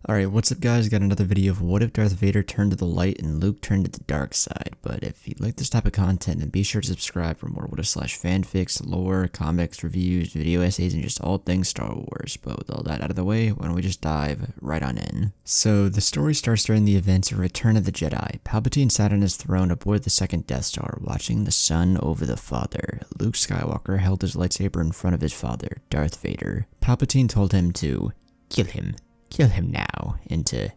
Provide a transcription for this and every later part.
Alright, what's up guys? Got another video of what if Darth Vader turned to the light and Luke turned to the dark side. But if you like this type of content, then be sure to subscribe for more what if slash fanfics, lore, comics, reviews, video essays, and just all things Star Wars. But with all that out of the way, why don't we just dive right on in. So the story starts during the events of Return of the Jedi. Palpatine sat on his throne aboard the second Death Star, watching the son over the father. Luke Skywalker held his lightsaber in front of his father, Darth Vader. Palpatine told him to kill him now, and to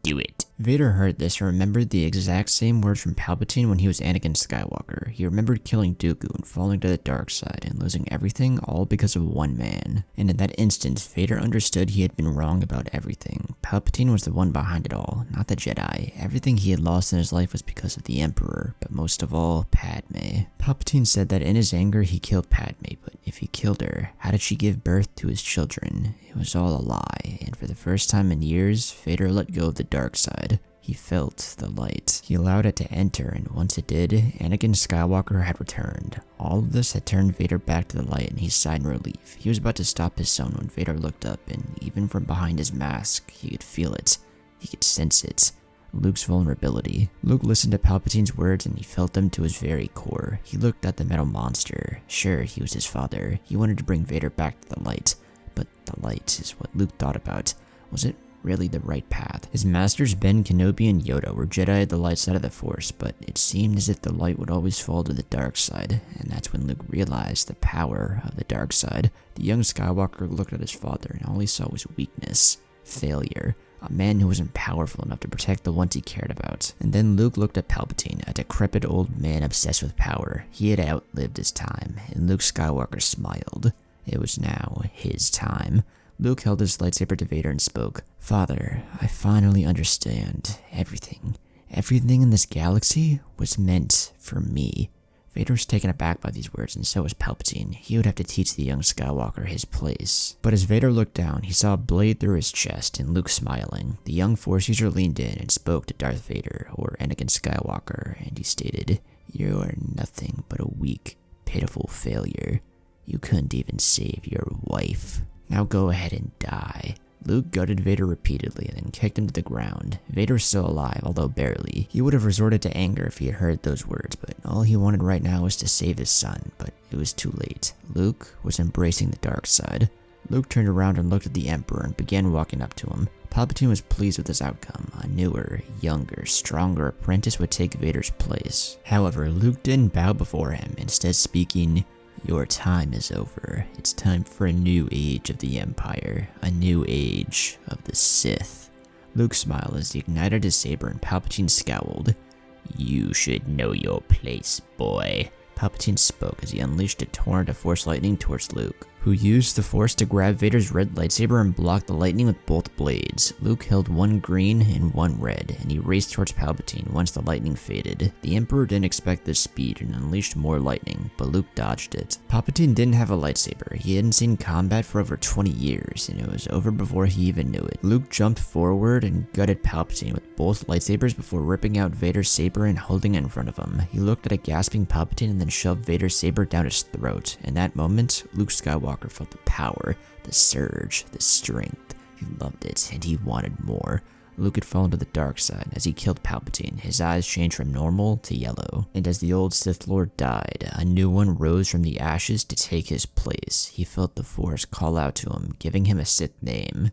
do it. Vader heard this and remembered the exact same words from Palpatine when he was Anakin Skywalker. He remembered killing Dooku and falling to the dark side and losing everything all because of one man. And in that instant, Vader understood he had been wrong about everything. Palpatine was the one behind it all, not the Jedi. Everything he had lost in his life was because of the Emperor, but most of all, Padme. Palpatine said that in his anger he killed Padme, but if he killed her, how did she give birth to his children? It was all a lie, and for the first time in years, Vader let go of the dark side. He felt the light. He allowed it to enter, and once it did, Anakin Skywalker had returned. All of this had turned Vader back to the light, and he sighed in relief. He was about to stop his son when Vader looked up, and even from behind his mask, he could feel it. He could sense it. Luke's vulnerability. Luke listened to Palpatine's words, and he felt them to his very core. He looked at the metal monster. Sure, he was his father. He wanted to bring Vader back to the light. But the light is what Luke thought about. Was it really the right path? His masters Ben Kenobi and Yoda were Jedi at the light side of the Force, but it seemed as if the light would always fall to the dark side, and that's when Luke realized the power of the dark side. The young Skywalker looked at his father, and all he saw was weakness, failure, a man who wasn't powerful enough to protect the ones he cared about. And then Luke looked at Palpatine, a decrepit old man obsessed with power. He had outlived his time, and Luke Skywalker smiled. It was now his time. Luke held his lightsaber to Vader and spoke. "Father, I finally understand everything. Everything in this galaxy was meant for me." Vader was taken aback by these words, and so was Palpatine. He would have to teach the young Skywalker his place. But as Vader looked down, he saw a blade through his chest, and Luke smiling. The young Force user leaned in and spoke to Darth Vader, or Anakin Skywalker, and he stated, "You are nothing but a weak, pitiful failure. You couldn't even save your wife. Now go ahead and die." Luke gutted Vader repeatedly and then kicked him to the ground. Vader was still alive, although barely. He would have resorted to anger if he had heard those words, but all he wanted right now was to save his son, but it was too late. Luke was embracing the dark side. Luke turned around and looked at the Emperor and began walking up to him. Palpatine was pleased with his outcome. A newer, younger, stronger apprentice would take Vader's place. However, Luke didn't bow before him, instead speaking, "Your time is over. It's time for a new age of the Empire, a new age of the Sith." Luke smiled as he ignited his saber and Palpatine scowled. "You should know your place, boy." Palpatine spoke as he unleashed a torrent of Force lightning towards Luke, who used the Force to grab Vader's red lightsaber and block the lightning with both blades. Luke held one green and one red, and he raced towards Palpatine once the lightning faded. The Emperor didn't expect this speed and unleashed more lightning, but Luke dodged it. Palpatine didn't have a lightsaber. He hadn't seen combat for over 20 years, and it was over before he even knew it. Luke jumped forward and gutted Palpatine with both lightsabers before ripping out Vader's saber and holding it in front of him. He looked at a gasping Palpatine and then shoved Vader's saber down his throat. In that moment, Luke Skywalker felt the power, the surge, the strength. He loved it, and he wanted more. Luke had fallen to the dark side. As he killed Palpatine, his eyes changed from normal to yellow. And as the old Sith Lord died, a new one rose from the ashes to take his place. He felt the Force call out to him, giving him a Sith name,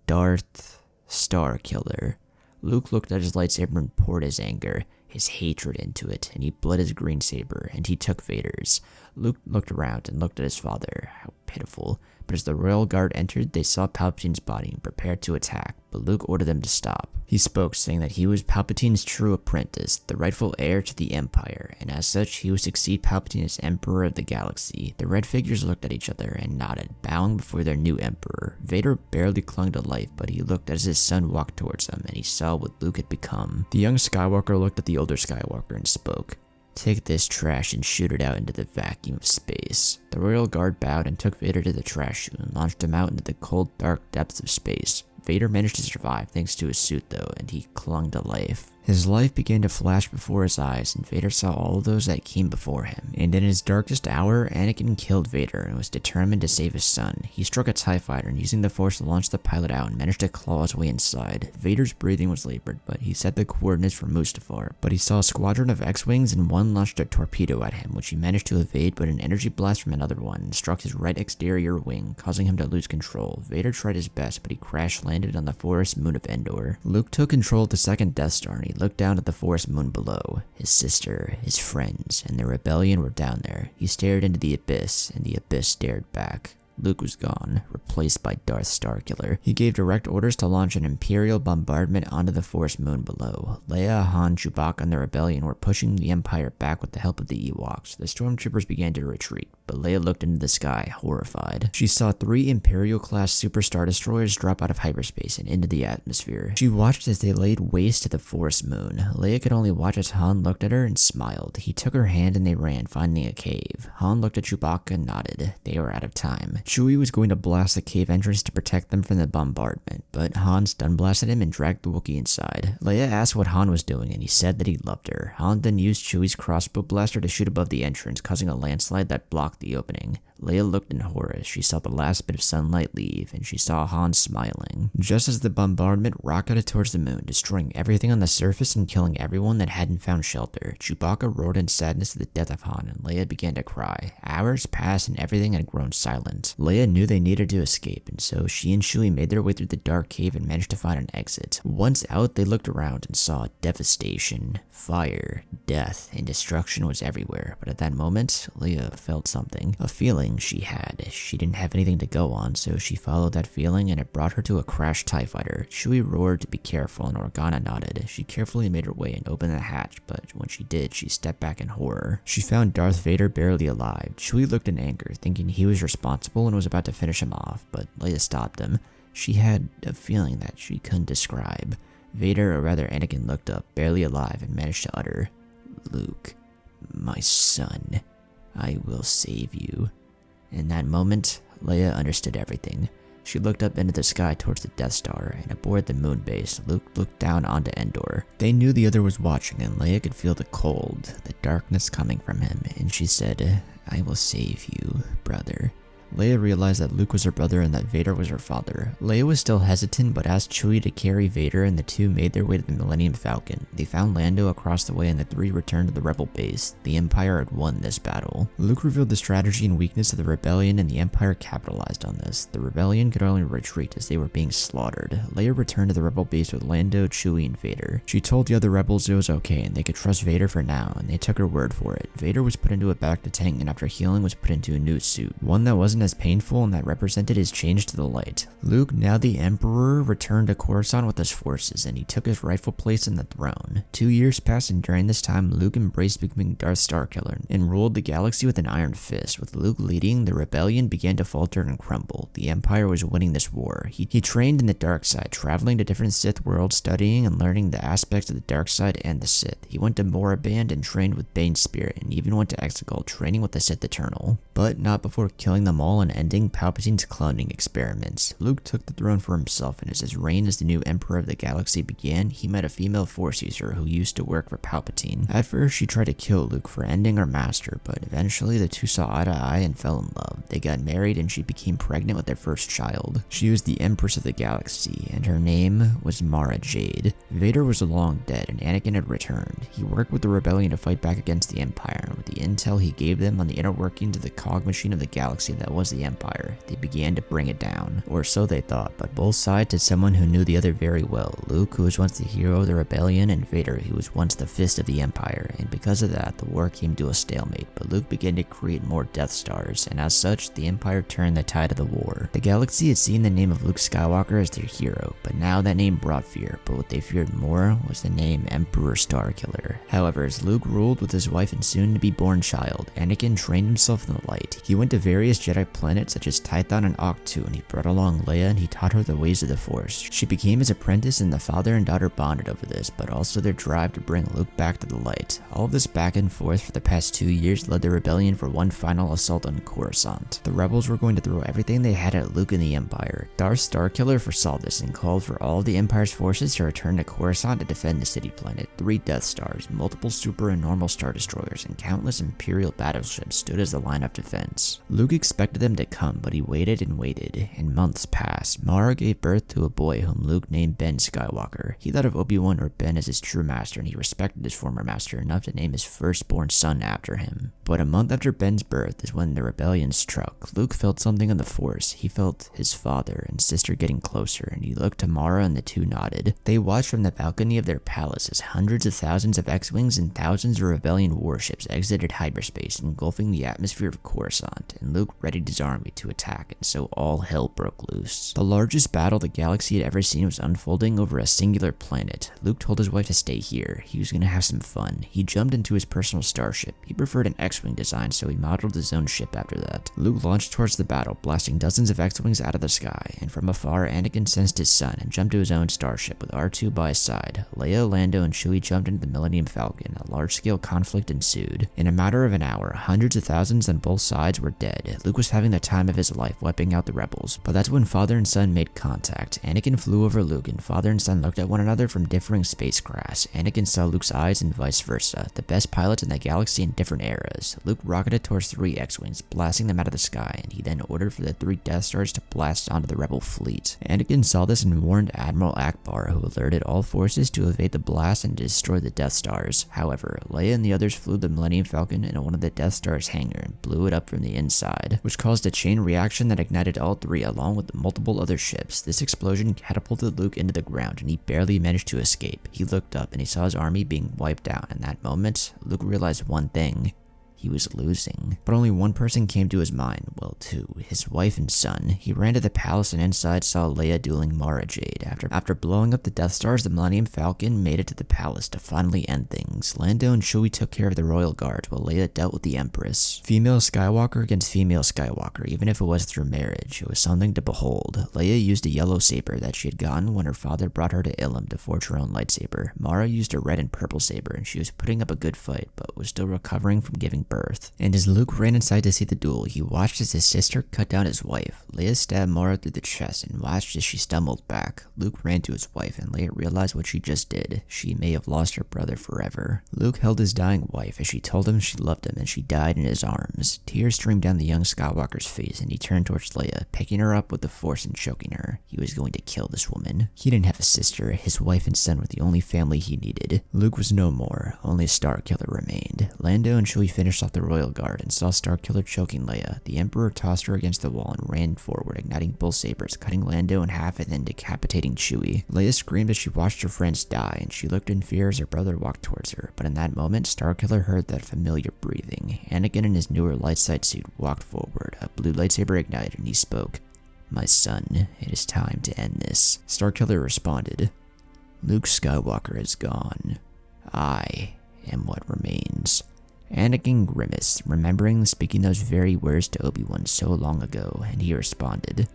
Darth Starkiller. Luke looked at his lightsaber and poured his anger, his hatred into it, and he bled his green saber, and he took Vader's. Luke looked around and looked at his father. How pitiful. But as the royal guard entered, they saw Palpatine's body and prepared to attack, but Luke ordered them to stop. He spoke, saying that he was Palpatine's true apprentice, the rightful heir to the Empire, and as such, he would succeed Palpatine as Emperor of the Galaxy. The red figures looked at each other and nodded, bowing before their new Emperor. Vader barely clung to life, but he looked as his son walked towards him, and he saw what Luke had become. The young Skywalker looked at the older Skywalker and spoke. "Take this trash and shoot it out into the vacuum of space." The royal guard bowed and took Vader to the trash chute and launched him out into the cold, dark depths of space. Vader managed to survive thanks to his suit though, and he clung to life. His life began to flash before his eyes, and Vader saw all of those that came before him. And in his darkest hour, Anakin killed Vader and was determined to save his son. He struck a TIE fighter and using the Force launched the pilot out and managed to claw his way inside. Vader's breathing was labored, but he set the coordinates for Mustafar. But he saw a squadron of X-Wings and one launched a torpedo at him, which he managed to evade, but an energy blast from another one struck his right exterior wing, causing him to lose control. Vader tried his best, but he crash-landed on the forest moon of Endor. Luke took control of the second Death Star and he looked down at the forest moon below. His sister, his friends, and the rebellion were down there. He stared into the abyss, and the abyss stared back. Luke was gone, replaced by Darth Starkiller. He gave direct orders to launch an Imperial bombardment onto the forest moon below. Leia, Han, Chewbacca, and the rebellion were pushing the Empire back with the help of the Ewoks. The stormtroopers began to retreat, but Leia looked into the sky, horrified. She saw 3 Imperial-class Super Star Destroyers drop out of hyperspace and into the atmosphere. She watched as they laid waste to the forest moon. Leia could only watch as Han looked at her and smiled. He took her hand and they ran, finding a cave. Han looked at Chewbacca and nodded. They were out of time. Chewie was going to blast the cave entrance to protect them from the bombardment, but Han stun blasted him and dragged the Wookiee inside. Leia asked what Han was doing and he said that he loved her. Han then used Chewie's crossbow blaster to shoot above the entrance, causing a landslide that blocked the opening. Leia looked in horror as she saw the last bit of sunlight leave, and she saw Han smiling. Just as the bombardment rocketed towards the moon, destroying everything on the surface and killing everyone that hadn't found shelter, Chewbacca roared in sadness at the death of Han, and Leia began to cry. Hours passed and everything had grown silent. Leia knew they needed to escape, and so she and Chewie made their way through the dark cave and managed to find an exit. Once out, they looked around and saw devastation, fire, death, and destruction was everywhere. But at that moment, Leia felt something. A feeling she had. She didn't have anything to go on, so she followed that feeling and it brought her to a crashed TIE fighter. Chewie roared to be careful and Organa nodded. She carefully made her way and opened the hatch, but when she did, she stepped back in horror. She found Darth Vader barely alive. Chewie looked in anger, thinking he was responsible and was about to finish him off, but Leia stopped him. She had a feeling that she couldn't describe. Vader, or rather Anakin, looked up, barely alive, and managed to utter, "Luke, my son, I will save you." In that moment, Leia understood everything. She looked up into the sky towards the Death Star, and aboard the moon base, Luke looked down onto Endor. They knew the other was watching, and Leia could feel the cold, the darkness coming from him, and she said, "I will save you, brother." Leia realized that Luke was her brother and that Vader was her father. Leia was still hesitant, but asked Chewie to carry Vader, and the two made their way to the Millennium Falcon. They found Lando across the way and the three returned to the Rebel base. The Empire had won this battle. Luke revealed the strategy and weakness of the Rebellion, and the Empire capitalized on this. The Rebellion could only retreat as they were being slaughtered. Leia returned to the Rebel base with Lando, Chewie, and Vader. She told the other rebels it was okay and they could trust Vader for now, and they took her word for it. Vader was put into a bacta tank, and after healing was put into a new suit, one that wasn't as painful and that represented his change to the light. Luke, now the Emperor, returned to Coruscant with his forces, and he took his rightful place in the throne. 2 years passed, and during this time, Luke embraced becoming Darth Starkiller and ruled the galaxy with an iron fist. With Luke leading, the rebellion began to falter and crumble. The Empire was winning this war. He trained in the dark side, traveling to different Sith worlds, studying and learning the aspects of the dark side and the Sith. He went to Moraband and trained with Bane's spirit, and even went to Exegol, training with the Sith Eternal. But not before killing them all and ending Palpatine's cloning experiments. Luke took the throne for himself, and as his reign as the new Emperor of the galaxy began, he met a female Force user who used to work for Palpatine. At first, she tried to kill Luke for ending her master, but eventually the two saw eye to eye and fell in love. They got married and she became pregnant with their first child. She was the Empress of the galaxy, and her name was Mara Jade. Vader was long dead, and Anakin had returned. He worked with the rebellion to fight back against the Empire, and with the intel he gave them on the inner workings of the cog machine of the galaxy that was the Empire, they began to bring it down. Or so they thought, but both sides had someone who knew the other very well. Luke, who was once the hero of the rebellion, and Vader, who was once the fist of the Empire, and because of that, the war came to a stalemate, but Luke began to create more Death Stars, and as such, the Empire turned the tide of the war. The galaxy had seen the name of Luke Skywalker as their hero, but now that name brought fear, but what they feared more was the name Emperor Starkiller. However, as Luke ruled with his wife and soon-to-be-born child, Anakin trained himself in the light. He went to various Jedi nearby planets such as Tython and Octu, and he brought along Leia and he taught her the ways of the Force. She became his apprentice and the father and daughter bonded over this, but also their drive to bring Luke back to the light. All of this back and forth for the past 2 years led the rebellion for one final assault on Coruscant. The rebels were going to throw everything they had at Luke and the Empire. Darth Starkiller foresaw this and called for all of the Empire's forces to return to Coruscant to defend the city planet. 3 Death Stars, multiple super and normal star destroyers, and countless Imperial battleships stood as the line of defense. Luke expected them to come, but he waited and waited, and months passed. Mara gave birth to a boy whom Luke named Ben Skywalker. He thought of Obi-Wan or Ben as his true master, and he respected his former master enough to name his firstborn son after him. But a month after Ben's birth is when the rebellion struck. Luke felt something in the Force. He felt his father and sister getting closer, and he looked to Mara and the two nodded. They watched from the balcony of their palace as hundreds of thousands of X-Wings and thousands of rebellion warships exited hyperspace, engulfing the atmosphere of Coruscant, and Luke readied his army to attack, and so all hell broke loose. The largest battle the galaxy had ever seen was unfolding over a singular planet. Luke told his wife to stay here. He was going to have some fun. He jumped into his personal starship. He preferred an X-Wing design, so he modeled his own ship after that. Luke launched towards the battle, blasting dozens of X-Wings out of the sky, and from afar, Anakin sensed his son and jumped to his own starship with R2 by his side. Leia, Lando, and Chewie jumped into the Millennium Falcon. A large-scale conflict ensued. In a matter of an hour, hundreds of thousands on both sides were dead. Luke was having the time of his life, wiping out the rebels. But that's when father and son made contact. Anakin flew over Luke, and father and son looked at one another from differing spacecrafts. Anakin saw Luke's eyes and vice versa, the best pilots in the galaxy in different eras. Luke rocketed towards 3 X-Wings, blasting them out of the sky, and he then ordered for the 3 Death Stars to blast onto the rebel fleet. Anakin saw this and warned Admiral Akbar, who alerted all forces to evade the blast and destroy the Death Stars. However, Leia and the others flew the Millennium Falcon into one of the Death Stars' hangar and blew it up from the inside, which caused a chain reaction that ignited all 3 along with multiple other ships. This explosion catapulted Luke into the ground, and he barely managed to escape. He looked up and he saw his army being wiped out. In that moment, Luke realized one thing. He was losing. But only one person came to his mind, well, 2, his wife and son. He ran to the palace and inside saw Leia dueling Mara Jade. After blowing up the Death Stars, the Millennium Falcon made it to the palace to finally end things. Lando and Chewie took care of the royal guards while Leia dealt with the Empress. Female Skywalker against female Skywalker, even if it was through marriage. It was something to behold. Leia used a yellow saber that she had gotten when her father brought her to Ilum to forge her own lightsaber. Mara used a red and purple saber, and she was putting up a good fight, but was still recovering from giving birth. And as Luke ran inside to see the duel, he watched as his sister cut down his wife. Leia stabbed Mara through the chest and watched as she stumbled back. Luke ran to his wife, and Leia realized what she just did. She may have lost her brother forever. Luke held his dying wife as she told him she loved him, and she died in his arms. Tears streamed down the young Skywalker's face, and he turned towards Leia, picking her up with the Force and choking her. He was going to kill this woman. He didn't have a sister. His wife and son were the only family he needed. Luke was no more. Only a Starkiller remained. Lando and Chewie finished off the royal guard and saw Starkiller choking Leia. The Emperor tossed her against the wall and ran forward, igniting both sabers, cutting Lando in half and then decapitating Chewie. Leia screamed as she watched her friends die, and she looked in fear as her brother walked towards her. But in that moment, Starkiller heard that familiar breathing. Anakin in his newer light side suit walked forward. A blue lightsaber ignited, and he spoke. "My son, it is time to end this." Starkiller responded, "Luke Skywalker is gone. I am what remains." Anakin grimaced, remembering speaking those very words to Obi-Wan so long ago, and he responded,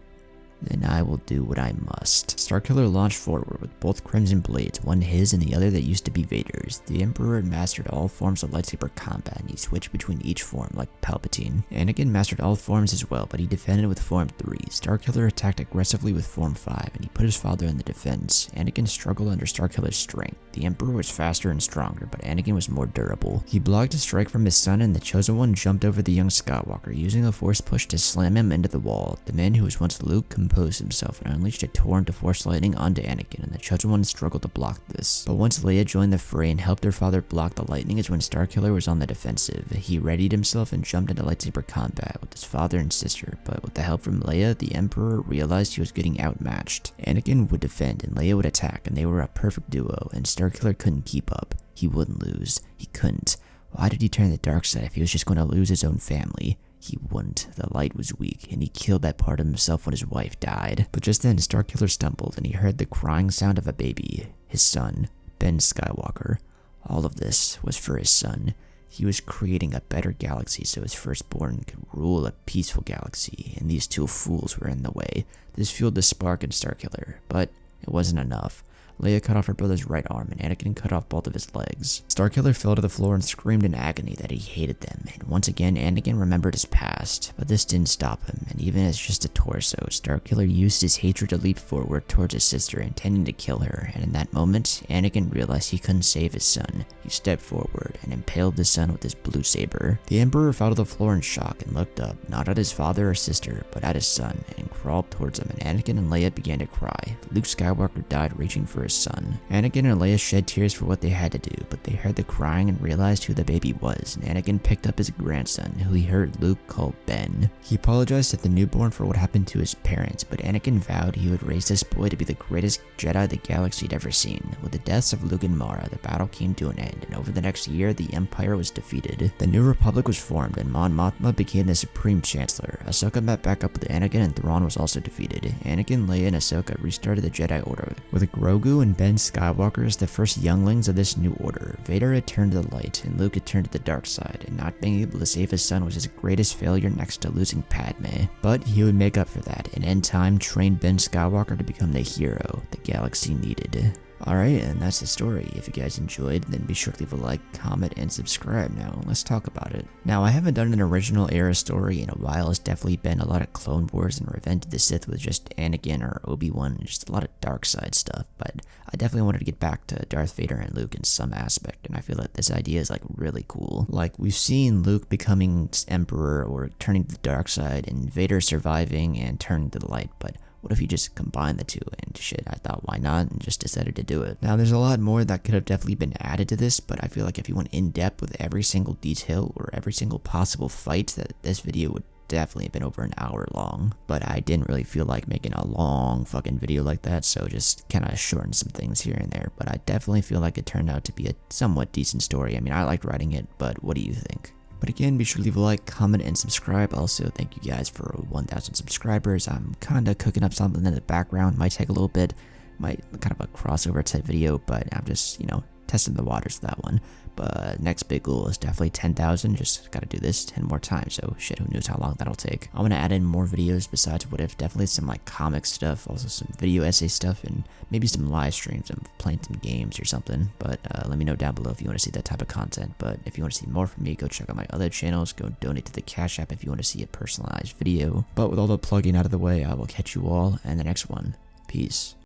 "Then I will do what I must." Starkiller launched forward with both crimson blades, one his and the other that used to be Vader's. The Emperor had mastered all forms of lightsaber combat, and he switched between each form like Palpatine. Anakin mastered all forms as well, but he defended with Form 3. Starkiller attacked aggressively with Form 5, and he put his father in the defense. Anakin struggled under Starkiller's strength. The Emperor was faster and stronger, but Anakin was more durable. He blocked a strike from his son, and the Chosen One jumped over the young Skywalker, using a Force push to slam him into the wall. The man who was once Luke composed himself and unleashed a torrent of Force lightning onto Anakin, and the Chosen One struggled to block this. But once Leia joined the fray and helped her father block the lightning is when Starkiller was on the defensive. He readied himself and jumped into lightsaber combat with his father and sister, but with the help from Leia, the Emperor realized he was getting outmatched. Anakin would defend and Leia would attack, and they were a perfect duo, and Starkiller couldn't keep up. He wouldn't lose. He couldn't. Why did he turn to the dark side if he was just going to lose his own family? He wouldn't. The light was weak, and he killed that part of himself when his wife died. But just then, Starkiller stumbled, and he heard the crying sound of a baby. His son, Ben Skywalker. All of this was for his son. He was creating a better galaxy so his firstborn could rule a peaceful galaxy, and these two fools were in the way. This fueled the spark in Starkiller, but it wasn't enough. Leia cut off her brother's right arm, and Anakin cut off both of his legs. Starkiller fell to the floor and screamed in agony that he hated them, and once again Anakin remembered his past, but this didn't stop him, and even as just a torso, Starkiller used his hatred to leap forward towards his sister, intending to kill her, and in that moment, Anakin realized he couldn't save his son. He stepped forward and impaled his son with his blue saber. The Emperor fell to the floor in shock and looked up, not at his father or sister, but at his son, and crawled towards him, and Anakin and Leia began to cry. Luke Skywalker died reaching for his son. Anakin and Leia shed tears for what they had to do, but they heard the crying and realized who the baby was, and Anakin picked up his grandson, who he heard Luke call Ben. He apologized to the newborn for what happened to his parents, but Anakin vowed he would raise this boy to be the greatest Jedi the galaxy had ever seen. With the deaths of Luke and Mara, the battle came to an end, and over the next year, the Empire was defeated. The New Republic was formed, and Mon Mothma became the Supreme Chancellor. Ahsoka met back up with Anakin, and Thrawn was also defeated. Anakin, Leia, and Ahsoka restarted the Jedi Order, with Grogu and Ben Skywalker as the first younglings of this new order. Vader had turned to the light, and Luke had turned to the dark side, and not being able to save his son was his greatest failure next to losing Padme. But he would make up for that, and in time trained Ben Skywalker to become the hero the galaxy needed. Alright, and that's the story. If you guys enjoyed, then be sure to leave a like, comment, and subscribe. Now, let's talk about it. Now, I haven't done an original era story in a while. It's definitely been a lot of Clone Wars and Revenge of the Sith with just Anakin or Obi-Wan, and just a lot of dark side stuff, but I definitely wanted to get back to Darth Vader and Luke in some aspect, and I feel like this idea is like really cool. Like, we've seen Luke becoming Emperor or turning to the dark side, and Vader surviving and turning to the light, but what if you just combine the two? And shit, I thought why not, and just decided to do it. Now there's a lot more that could have definitely been added to this, but I feel like if you went in depth with every single detail or every single possible fight, that this video would definitely have been over an hour long. But I didn't really feel like making a long fucking video like that, so just kind of shortened some things here and there. But I definitely feel like it turned out to be a somewhat decent story. I mean, I liked writing it, but what do you think? But again, be sure to leave a like, comment, and subscribe. Also, thank you guys for 1,000 subscribers. I'm kind of cooking up something in the background. Might take a little bit, might kind of a crossover type video, but I'm just, testing the waters with that one. But next big goal is definitely 10,000. Just gotta do this 10 more times. So shit, who knows how long that'll take. I'm gonna add in more videos besides What If. Definitely some like comic stuff, also some video essay stuff, and maybe some live streams. I'm playing some games or something. But let me know down below if you want to see that type of content. But if you want to see more from me, go check out my other channels. Go donate to the Cash App if you want to see a personalized video. But with all the plugging out of the way, I will catch you all in the next one. Peace.